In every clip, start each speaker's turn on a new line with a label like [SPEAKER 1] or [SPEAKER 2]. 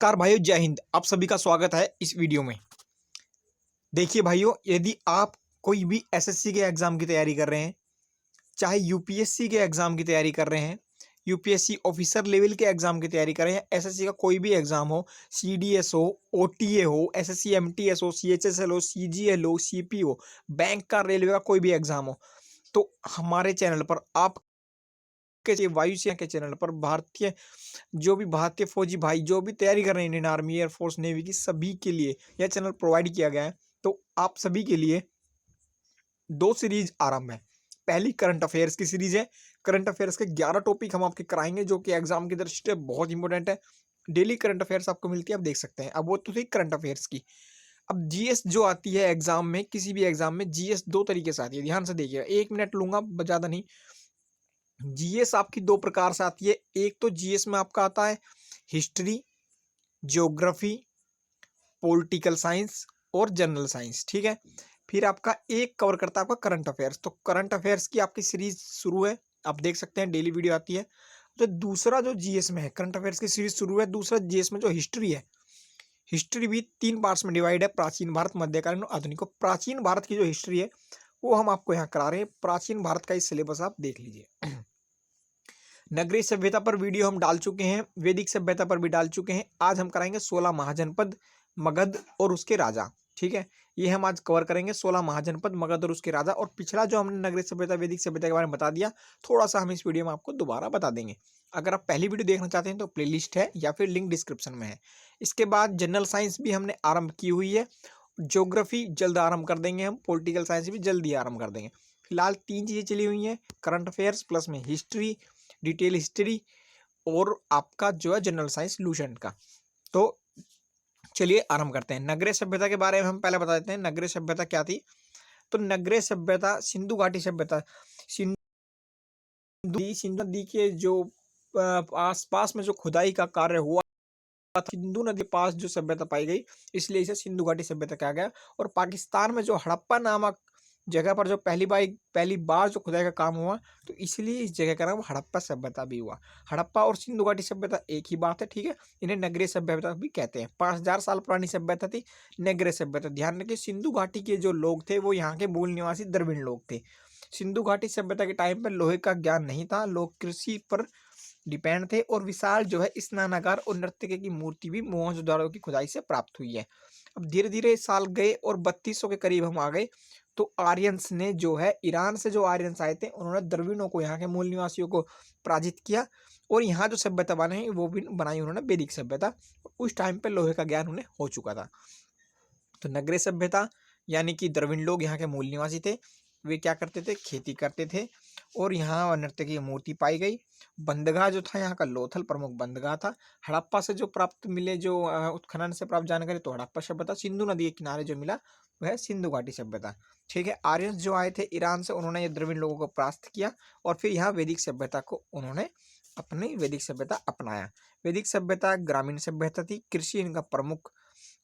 [SPEAKER 1] नमस्कार भाइयों, जय हिंद। आप सभी का स्वागत है इस वीडियो में। देखिए भाइयों, यदि आप कोई भी एसएससी के एग्जाम की तैयारी कर रहे हैं, चाहे यूपीएससी के एग्जाम की तैयारी कर रहे हैं, यूपीएससी ऑफिसर लेवल के एग्जाम की तैयारी कर रहे हैं, एसएससी का कोई भी एग्जाम हो, सीडीएस हो, ओटीए हो, एसएससी एमटीएस हो, सीएचएसएल हो, सीजीएल हो, सीपी हो, बैंक का, रेलवे का कोई भी एग्जाम हो, तो हमारे चैनल पर आप के वायुसेना के चैनल पर भारतीय फौजी भाई जो भी तैयारी कर रहे हैं इंडियन आर्मी, एयरफोर्स, नेवी की, सभी के लिए यह चैनल प्रोवाइड किया गया है। तो आप सभी के लिए दो सीरीज आरंभ है। पहली करंट अफेयर्स की सीरीज है। करंट अफेयर्स के 11 टॉपिक हम आपके कराएंगे जो कि एग्जाम की दृष्टि से बहुत इंपॉर्टेंट है। डेली करंट अफेयर्स आपको मिलती है, आप देख सकते हैं। अब वो तो थी करंट अफेयर्स की। अब जीएस जो आती है एग्जाम में, किसी भी एग्जाम में जीएस दो तरीके से आती है, ध्यान से देखिएगा। 1 मिनट लूंगा, ज्यादा नहीं। जीएस आपकी दो प्रकार से आती है। एक तो जीएस में आपका आता है हिस्ट्री, ज्योग्राफी, पॉलिटिकल साइंस और जनरल साइंस, ठीक है। फिर आपका एक कवर करता है आपका करंट अफेयर्स। तो करंट अफेयर्स की आपकी सीरीज शुरू है, आप देख सकते हैं, डेली वीडियो आती है। तो दूसरा जो जीएस में है, करंट अफेयर्स की सीरीज शुरू है। दूसरा जीएस में जो हिस्ट्री है, हिस्ट्री भी 3 पार्ट्स में डिवाइड है, प्राचीन भारत, मध्यकालीन और आधुनिक। प्राचीन भारत की जो हिस्ट्री है वो हम आपको यहाँ करा रहे हैं। प्राचीन भारत का इस सिलेबस आप देख लीजिए। नगरीय सभ्यता पर वीडियो हम डाल चुके हैं, वैदिक सभ्यता पर भी डाल चुके हैं। आज हम कराएंगे 16 महाजनपद, मगध और उसके राजा, ठीक है। ये हम आज कवर करेंगे, 16 महाजनपद, मगध और उसके राजा। और पिछला जो हमने नगरीय सभ्यता, वैदिक सभ्यता के बारे में बता दिया, थोड़ा सा हम इस वीडियो में आपको दोबारा बता देंगे। अगर आप पहली वीडियो देखना चाहते हैं तो प्लेलिस्ट है या फिर लिंक डिस्क्रिप्शन में है। इसके बाद जनरल साइंस भी हमने आरंभ की हुई है। ज्योग्राफी जल्द आरंभ कर देंगे हम, पॉलिटिकल साइंस भी जल्दी आरंभ कर देंगे। फिलहाल 3 चीजें चली हुई हैं, करंट अफेयर्स प्लस में हिस्ट्री, डिटेल हिस्ट्री और आपका जो है जनरल साइंस लूसेंट का। तो चलिए आरंभ करते हैं। नगरीय सभ्यता के बारे में हम पहले बता देते हैं। नगरीय सभ्यता क्या थी? तो नगरीय सभ्यता सिंधु घाटी सभ्यता, सिंधु नदी के जो आसपास में जो खुदाई का कार्य हुआ, सिंधु नदी पास जो सभ्यता पाई गई, इसलिए इसे सिंधु घाटी सभ्यता कहा गया। और पाकिस्तान में जो हड़प्पा नामक जगह पर जो पहली बार जो खुदाई का काम हुआ, तो इसलिए इस जगह का नाम हड़प्पा सभ्यता भी हुआ। हड़प्पा और सिंधु घाटी सभ्यता एक ही बात है, ठीक है। इन्हें नगरीय सभ्यता भी कहते हैं। 5000 साल पुरानी सभ्यता थी नगरीय सभ्यता। ध्यान रखिए, सिंधु घाटी के जो लोग थे वो यहाँ के मूल निवासी द्रविड़ लोग थे। सिंधु घाटी सभ्यता के टाइम पर लोहे का ज्ञान नहीं था, लोग कृषि पर डिपेंड थे। और विशाल जो है स्नानागार और नर्तकी की मूर्ति भी मोहनजोदाड़ो की खुदाई से प्राप्त हुई है। अब धीरे धीरे साल गए और 3200 के करीब हम आ गए, तो आर्यंस ने जो है, ईरान से जो आर्यंस आए थे, उन्होंने द्रविड़ों को, यहाँ के मूल निवासियों को पराजित किया। और यहाँ जो सभ्यता बने वो भी बनाई उन्होंने वैदिक सभ्यता। उस टाइम पे लोहे का ज्ञान उन्हें हो चुका था। तो नगरीय सभ्यता यानी कि द्रविड़ लोग यहाँ के मूल निवासी थे। वे क्या करते थे? खेती करते थे। और यहाँ नृत्य की मूर्ति पाई गई। बंदगाह जो था यहाँ का लोथल प्रमुख बंदगाह था। हड़प्पा से जो प्राप्त मिले, जो उत्खनन से प्राप्त जानकारी, तो हड़प्पा सभ्यता। सिंधु नदी के किनारे जो मिला वह है सिंधु घाटी सभ्यता, ठीक है। आर्यंस जो आए थे ईरान से, उन्होंने ये द्रविड़ लोगों को परास्त किया और फिर यहाँ वैदिक सभ्यता को उन्होंने अपनी वैदिक सभ्यता अपनाया। वैदिक सभ्यता ग्रामीण सभ्यता थी, कृषि इनका प्रमुख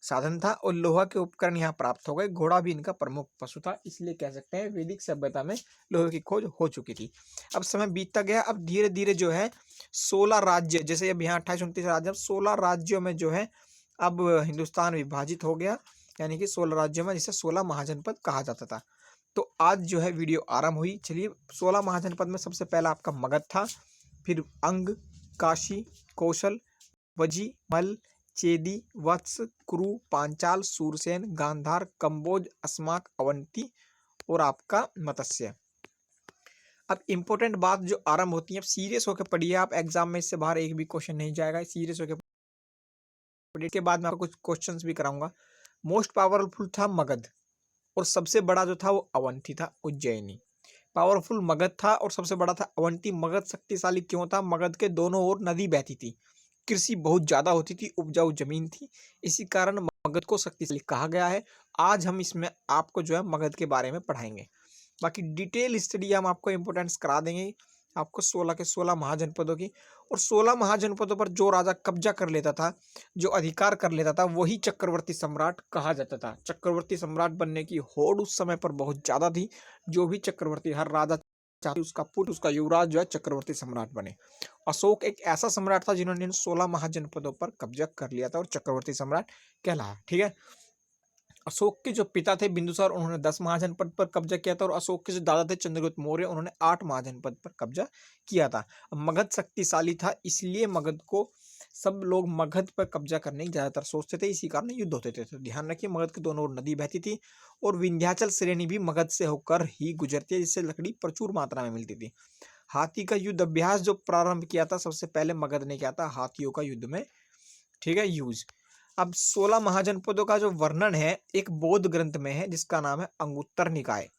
[SPEAKER 1] साधन था और लोहा के उपकरण यहाँ प्राप्त हो गए। घोड़ा भी इनका प्रमुख पशु था, इसलिए कह सकते हैं वैदिक सभ्यता में लोहे की खोज हो चुकी थी। अब समय बीतता गया। अब धीरे धीरे जो है 16 राज्य, जैसे अब यहाँ 28-29 राज्य, अब 16 राज्यों में जो है अब हिंदुस्तान विभाजित हो गया, यानी कि 16 राज्यों में, जिसे 16 महाजनपद कहा जाता था। तो आज जो है वीडियो आरंभ हुई। चलिए, 16 महाजनपद में सबसे पहला आपका मगध था, फिर अंग, काशी, कौशल, वजी, मल, चेदी, वत्स, कुरु, पांचाल, सूरसेन, गांधार, कंबोज, अस्माक, अवंती और आपका मत्स्य। अब इंपॉर्टेंट बात जो आरंभ होती है, अब सीरियस होकर पढ़िए आप, एग्जाम में इससे बाहर एक भी क्वेश्चन नहीं जाएगा, सीरियस होकर पढ़िए। के बाद मैं आपको कुछ क्वेश्चंस भी कराऊंगा। मोस्ट पावरफुल था मगध और सबसे बड़ा जो था वो अवंती था, उज्जैनी। पावरफुल मगध था और सबसे बड़ा था अवंती। मगध शक्तिशाली क्यों था? मगध के दोनों ओर नदी बहती थी, कृषि बहुत ज्यादा होती थी, उपजाऊ जमीन थी, इसी कारण मगध को शक्तिशाली कहा गया है। आज हम इसमें आपको जो है मगध के बारे में पढ़ाएंगे। बाकी डिटेल स्टडी हम आपको इंपोर्टेंस करा देंगे आपको 16 के 16 महाजनपदों की। और 16 महाजनपदों पर जो राजा कब्जा कर लेता था, जो अधिकार कर लेता था, वही चक्रवर्ती सम्राट कहा जाता था। चक्रवर्ती सम्राट बनने की होड़ उस समय पर बहुत ज्यादा थी। जो भी चक्रवर्ती, हर राजा चाहती उसका पुत्र, उसका युवराज जो है चक्रवर्ती सम्राट बने। अशोक एक ऐसा सम्राट था जिन्होंने 16 महाजनपदों पर कब्जा कर लिया था और चक्रवर्ती सम्राट कहलाया। ठीक है। अशोक के जो पिता थे बिंदुसार, उन्होंने 10 महाजनपद पर कब्जा किया था और अशोक के जो दादा थे चंद्रगुप्त मौर्य, उन्होंने 8 महाजनपद पर कब्जा किया था। मगध शक्तिशाली था, इसलिए मगध को सब लोग मगध पर कब्जा करने की ज्यादातर सोचते थे, इसी कारण युद्ध होते थे। तो ध्यान रखिए, मगध के दोनों ओर नदी बहती थी और विंध्याचल श्रेणी भी मगध से होकर ही गुजरती है, जिससे लकड़ी प्रचुर मात्रा में मिलती थी। हाथी का युद्ध अभ्यास जो प्रारंभ किया था सबसे पहले मगध ने किया था, हाथियों का युद्ध में। ठीक है, यूज। अब 16 महाजनपदों का जो वर्णन है एक बौद्ध ग्रंथ में है, जिसका नाम है अंगुत्तर निकाय।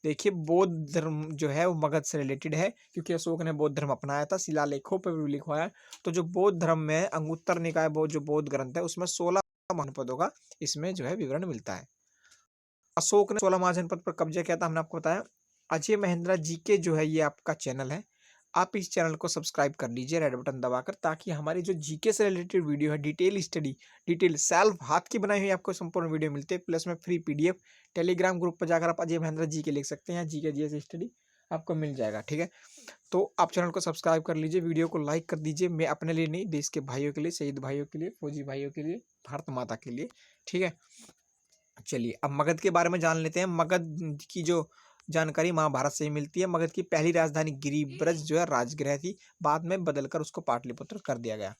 [SPEAKER 1] देखिए, बौद्ध धर्म जो है वो मगध से रिलेटेड है, क्योंकि अशोक ने बौद्ध धर्म अपनाया था, शिलालेखों पर भी लिखा है। तो जो बौद्ध धर्म में अंगुत्तर निकाय जो बौद्ध ग्रंथ है, उसमें 16 महाजनपदों का इसमें जो है विवरण मिलता है। अशोक ने 16 महाजनपद पर कब्जा किया था, हमने आपको बताया। अजय महेंद्रा जी के जो है ये आपका चैनल है, आप इस चैनल को सब्सक्राइब कर लीजिए रेड बटन दबाकर, ताकि हमारी जो जीके से रिलेटेड वीडियो है, डिटेल स्टडी, डिटेल सेल्फ हाथ की बनाई हुई आपको संपूर्ण वीडियो मिलते हैं, प्लस में फ्री पीडीएफ। टेलीग्राम ग्रुप पर जाकर आप अजय महेंद्रा जी के लिख सकते हैं, जीके जीएस स्टडी आपको मिल जाएगा। ठीक है, तो आप चैनल को सब्सक्राइब कर लीजिए, वीडियो को लाइक कर दीजिए। मैं अपने लिए नहीं, देश के भाइयों के लिए, शहीद भाइयों के लिए, फौजी भाइयों के लिए, भारत माता के लिए। ठीक है, चलिए अब मगध के बारे में जान लेते हैं। मगध की जो जानकारी महाभारत से ही मिलती है। मगध की पहली राजधानी गिरिब्रज जो है राजगृह थी, बाद में बदलकर उसको पाटलिपुत्र कर दिया गया।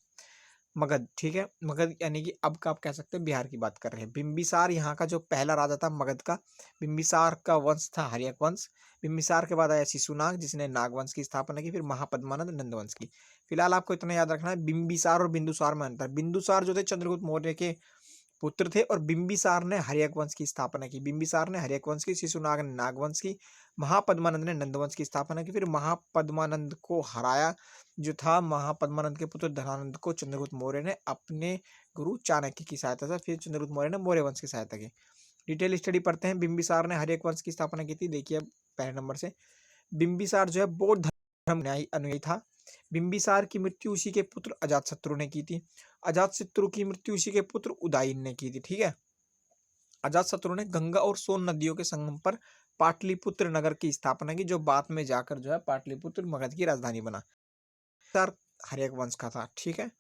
[SPEAKER 1] मगध, ठीक है, मगध यानी कि अब का आप कह सकते हैं बिहार की बात कर रहे हैं। बिंबिसार यहाँ का जो पहला राजा था मगध का। बिंबिसार का वंश था हर्यक वंश। बिंबिसार के बाद आया शिशुनाग, जिसने नागवंश की स्थापना की, फिर महापद्मानंद नंदवंश की। फिलहाल आपको इतना याद रखना है, बिंबिसार और बिंदुसार में अंतर। बिंदुसार जो थे चंद्रगुप्त मौर्य के पुत्र थे और बिंबिसार ने हर्यक वंश की स्थापना की। बिंबिसार ने हर्यक वंश की, शिशुनाग ने नागवंश की, महापद्मानंद ने नंदवंश की स्थापना की। फिर महापद्मानंद को हराया जो था, महापद्मानंद के पुत्र धनानंद को चंद्रगुप्त मौर्य ने अपने गुरु चाणक्य की सहायता से, फिर चंद्रगुप्त मौर्य ने मौर्य वंश की सहायता की। डिटेल स्टडी पढ़ते हैं। बिंबिसार ने हर्यक वंश की स्थापना की थी। देखिए अब पहले नंबर से, बिंबिसार जो है बौद्ध धर्म अनुयायी था। बिंबिसार की मृत्यु उसी के पुत्र अजातशत्रु ने की थी। अजातशत्रु की मृत्यु उसी के पुत्र उदयन ने की थी। ठीक है, अजातशत्रु ने गंगा और सोन नदियों के संगम पर पाटलिपुत्र नगर की स्थापना की, जो बाद में जाकर जो है पाटलिपुत्र मगध की राजधानी बना। हर्यक वंश का था। ठीक है,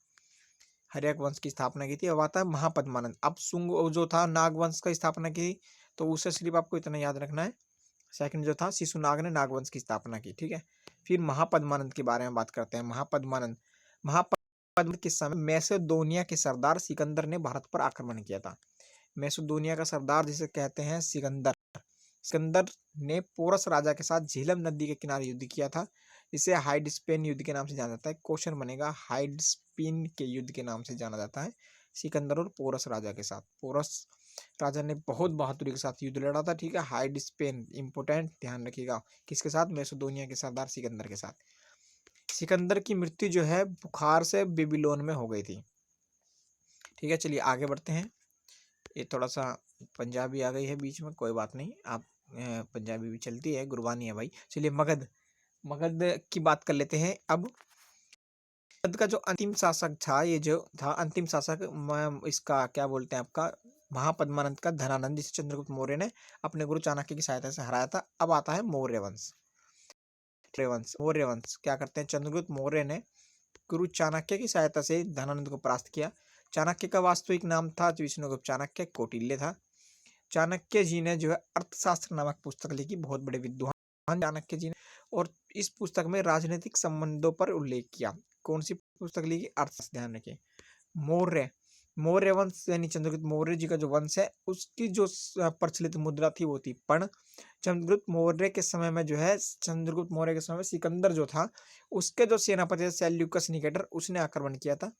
[SPEAKER 1] हर्यक वंश की स्थापना की थी। अब आता है महापद्मानंद। अब सुंग जो था नागवंश का स्थापना की, तो उससे सिर्फ आपको इतना याद रखना है। सेकंड जो था शिशुनाग ने नागवंश की स्थापना की। ठीक है, फिर महापद्मानंद के बारे में बात करते हैं। महापद्मानंद के समय मैसेडोनिया के सरदार सिकंदर ने भारत पर आक्रमण किया था। मैसेडोनिया का सरदार जिसे कहते हैं सिकंदर, सिकंदर ने पोरस राजा के साथ झेलम नदी के किनारे युद्ध किया था, इसे हाइडस्पेन युद्ध के नाम से जाना जाता है। क्वेश्चन बनेगा, हाइडस्पेन के युद्ध के नाम से जाना जाता है सिकंदर और पोरस राजा के साथ। पोरस राजा ने बहुत बहादुरी के साथ युद्ध लड़ा था। ठीक है, हाइडस्पेन इंपोर्टेंट, ध्यान रखिएगा। किसके साथ? मैसेडोनिया के सरदार सिकंदर के साथ। सिकंदर की मृत्यु जो है बुखार से बेबीलोन में हो गई थी। ठीक है, चलिए आगे बढ़ते हैं। ये थोड़ा सा पंजाबी आ गई है बीच में, कोई बात नहीं, आप पंजाबी भी चलती है, गुरबानी है भाई। चलिए मगध, मगध की बात कर लेते हैं। अब मगध का जो अंतिम शासक था, ये जो था अंतिम शासक, इसका क्या बोलते हैं आपका, महापद्मानंद का धनानंद, जिसे चंद्रगुप्त मौर्य ने अपने गुरु चाणक्य की सहायता से हराया था। अब आता है मौर्य वंश। मौर्य वंश क्या करते हैं, चंद्रगुप्त मौर्य ने गुरु चाणक्य की सहायता से धनानंद को परास्त किया। चाणक्य का वास्तविक नाम था विष्णुगुप्त चाणक्य, कौटिल्य था। चाणक्य जी ने जो है अर्थशास्त्र नामक पुस्तक लिखी, बहुत बड़े विद्वान चाणक्य जी ने, और इस पुस्तक में राजनीतिक संबंधों पर उल्लेख किया। कौन सी पुस्तक लिखी? अर्थशास्त्र। ध्यान रखिए। मौर्य, मौर्य वंश यानी चंद्रगुप्त मौर्य जी का जो वंश है, उसकी जो प्रचलित मुद्रा थी वो थी पण। चंद्रगुप्त मौर्य के समय में जो है, चंद्रगुप्त मौर्य के समय में सिकंदर जो था, उसके जो सेनापति सेल्यूकस निकेटर, उसने आक्रमण किया था।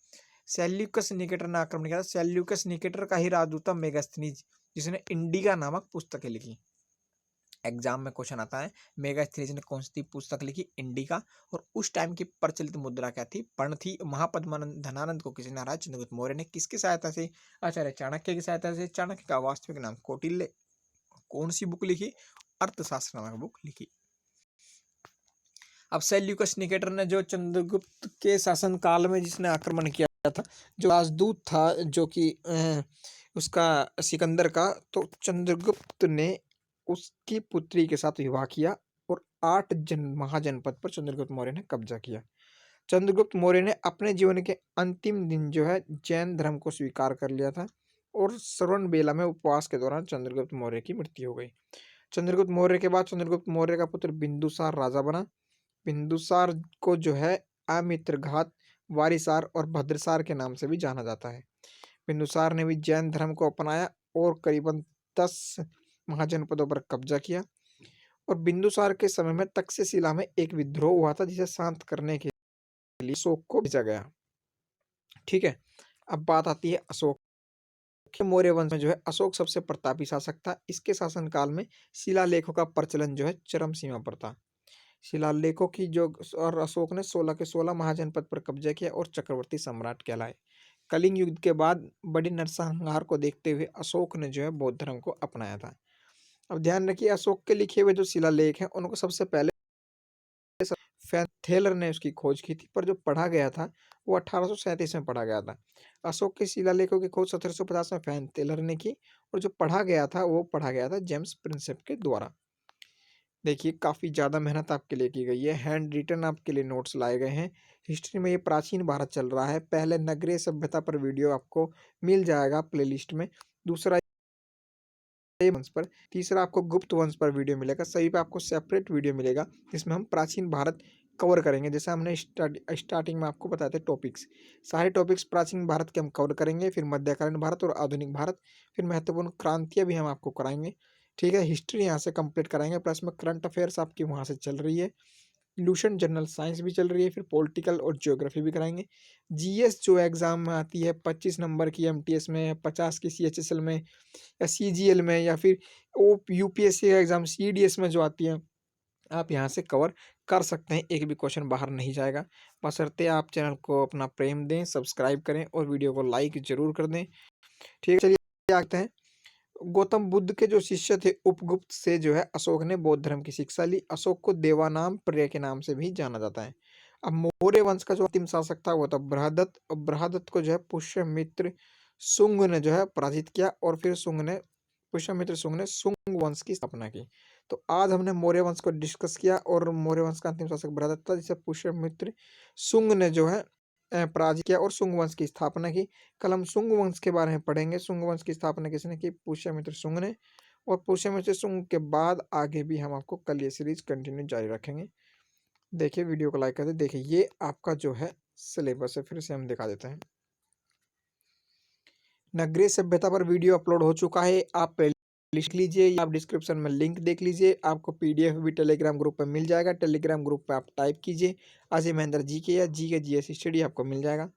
[SPEAKER 1] सेल्यूकस निकेटर ने आक्रमण किया था। सेल्यूकस निकेटर का ही राजदूत था मेगास्थनीज, जिसने इंडिका नामक पुस्तकें लिखी। एग्जाम में क्वेश्चन आता है, मेगास्थनीज ने कौन सी पुस्तक लिखी? इंडिका। और उस टाइम की प्रचलित मुद्रा क्या थी? पर्ण थी। महापद्मानंद धनानंद को किसने हराया? चंद्रगुप्त मौर्य ने। किसकी सहायता से? आचार्य चाणक्य की सहायता से। चाणक्य का वास्तविक नाम कौटिल्य। कौन सी बुक लिखी? अर्थशास्त्र नामक बुक लिखी। अब सेल्यूकस निकेटर ने जो चंद्रगुप्त के शासन काल में जिसने आक्रमण किया था, जो राजदूत था जो कि उसका सिकंदर का, तो चंद्रगुप्त ने उसकी पुत्री के साथ विवाह किया और 8 महाजनपद पर चंद्रगुप्त मौर्य ने कब्जा किया। चंद्रगुप्त मौर्य ने अपने जीवन के अंतिम दिन जो है जैन धर्म को स्वीकार कर लिया था और श्रवण बेला में उपवास के दौरान चंद्रगुप्त मौर्य की मृत्यु हो गई। चंद्रगुप्त मौर्य के बाद चंद्रगुप्त मौर्य का पुत्र बिंदुसार राजा बना। बिंदुसार को जो है अमित्रघात, वारिसार और भद्रसार के नाम से भी जाना जाता है। बिंदुसार ने भी जैन धर्म को अपनाया और करीबन 10 महाजनपदों पर कब्जा किया और बिंदुसार के समय में तक्षशिला में एक विद्रोह हुआ था जिसे शांत करने के लिए अशोक को भेजा गया। ठीक है, अब बात आती है अशोक। मौर्य वंश में जो है अशोक सबसे प्रतापी शासक था। इसके शासनकाल में शिलालेखों का प्रचलन जो है चरम सीमा पर था। शिलालेखों की जो और अशोक ने 16 के 16 महाजनपद पर कब्जा किया और चक्रवर्ती सम्राट कहलाए। कलिंग युद्ध के बाद बड़ी नरसंहार को देखते हुए अशोक ने जो है बौद्ध धर्म को अपनाया था। अब ध्यान रखिए, अशोक के लिखे हुए जो शिलालेख हैं उनको सबसे पहले फैथेलर ने उसकी खोज की थी, पर जो पढ़ा गया था वो 1837 में पढ़ा गया था। अशोक के शिलालेखों की खोज 1750 में फैथेलर ने की और जो पढ़ा गया था वो पढ़ा गया था जेम्स प्रिंसेप के द्वारा। देखिए, काफ़ी ज़्यादा मेहनत आपके लिए की गई है, हैंड रिटन आपके लिए नोट्स लाए गए हैं। हिस्ट्री में ये प्राचीन भारत चल रहा है। पहले नगरीय सभ्यता पर वीडियो आपको मिल जाएगा प्लेलिस्ट में। दूसरा वंश पर, तीसरा आपको गुप्त वंश पर वीडियो मिलेगा। सभी पे आपको सेपरेट वीडियो मिलेगा जिसमें हम प्राचीन भारत कवर करेंगे। जैसे हमने स्टार्टिंग में आपको बताए थे टॉपिक्स, सारे टॉपिक्स प्राचीन भारत के हम कवर करेंगे, फिर मध्यकालीन भारत और आधुनिक भारत, फिर महत्वपूर्ण क्रांतियाँ भी हम आपको कराएंगे। ठीक है, हिस्ट्री यहाँ से कंप्लीट कराएंगे, प्लस में करंट अफेयर्स आपकी वहाँ से चल रही है, लूशन जनरल साइंस भी चल रही है, फिर पॉलिटिकल और ज्योग्राफी भी कराएंगे। जीएस जो एग्जाम में आती है 25 नंबर की एमटीएस में, 50 की सीएचएसएल में या सीजीएल में, या फिर ओ यूपीएससी का एग्जाम सीडीएस में जो आती है, आप यहाँ से कवर कर सकते हैं। एक भी क्वेश्चन बाहर नहीं जाएगा, बशर्ते आप चैनल को अपना प्रेम दें, सब्सक्राइब करें और वीडियो को लाइक जरूर कर दें। ठीक है, चलिए आते हैं। गौतम बुद्ध के जो शिष्य थे उपगुप्त से जो है अशोक ने बौद्ध धर्म की शिक्षा ली। अशोक को देवानाम प्रिय के नाम से भी जाना जाता है। अब मौर्य वंश का जो अंतिम शासक था वो था बृहदत्त। और बृहदत्त को जो है पुष्यमित्र शुंग ने जो है पराजित किया और फिर पुष्यमित्र शुंग ने शुंग वंश की स्थापना की। तो आज हमने मौर्य वंश को डिस्कस किया और मौर्य वंश का अंतिम शासक बृहदत्त था जिसे पुष्यमित्र शुंग ने जो है पराजित किया और शुंग वंश की स्थापना की। कल हम शुंग वंश के बारे में पढ़ेंगे। शुंग वंश की स्थापना किसने की? पुष्यमित्र शुंग ने। और पुष्यमित्र शुंग के बाद आगे भी हम आपको कल ये सीरीज कंटिन्यू जारी रखेंगे। देखिए, वीडियो को लाइक कर दे। देखिए, ये आपका जो है सिलेबस है, फिर से हम दिखा देते हैं। नगरीय सभ्यता पर वीडियो अपलोड हो चुका है, आप लिख लीजिए या आप डिस्क्रिप्शन में लिंक देख लीजिए। आपको पीडीएफ भी टेलीग्राम ग्रुप पर मिल जाएगा। टेलीग्राम ग्रुप पर आप टाइप कीजिए अजय महेंद्र जी के या जी के जीएस स्टडी, आपको मिल जाएगा।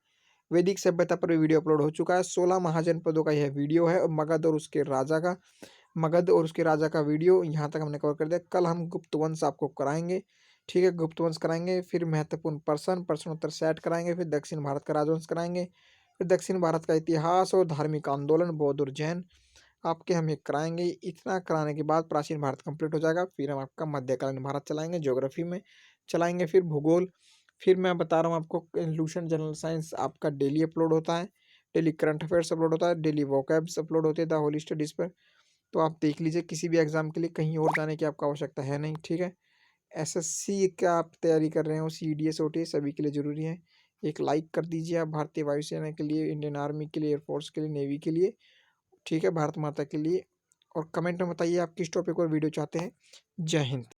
[SPEAKER 1] वैदिक सभ्यता पर भी वीडियो अपलोड हो चुका है। 16 महाजनपदों का यह वीडियो है और मगध और उसके राजा का वीडियो यहाँ तक हमने कवर कर दिया। कल हम गुप्त वंश आपको कराएंगे। ठीक है, गुप्त वंश कराएंगे, फिर महत्वपूर्ण प्रश्नोत्तर सेट कराएंगे, फिर दक्षिण भारत का राजवंश कराएंगे, फिर दक्षिण भारत का इतिहास और धार्मिक आंदोलन बौद्ध और जैन आपके हम ये कराएंगे। इतना कराने के बाद प्राचीन भारत कंप्लीट हो जाएगा। फिर हम आपका मध्यकालीन भारत चलाएंगे, ज्योग्राफी में चलाएंगे, फिर भूगोल, फिर मैं बता रहा हूँ आपको लूशन जनरल साइंस आपका डेली अपलोड होता है, डेली करंट अफेयर्स अपलोड होता है, डेली वोकैब्स अपलोड होते हैं द होली स्टडीज़ पर। तो आप देख लीजिए, किसी भी एग्जाम के लिए कहीं और जाने की आपको आवश्यकता है नहीं। ठीक है, एसएससी का आप तैयारी कर रहे हो, सीडीएस ओटीएस सभी के लिए ज़रूरी है। एक लाइक कर दीजिए आप भारतीय वायुसेना के लिए, इंडियन आर्मी के लिए, एयरफोर्स के लिए, नेवी के लिए। ठीक है, भारत माता के लिए। और कमेंट में बताइए आप किस टॉपिक पर वीडियो चाहते हैं। जय हिंद।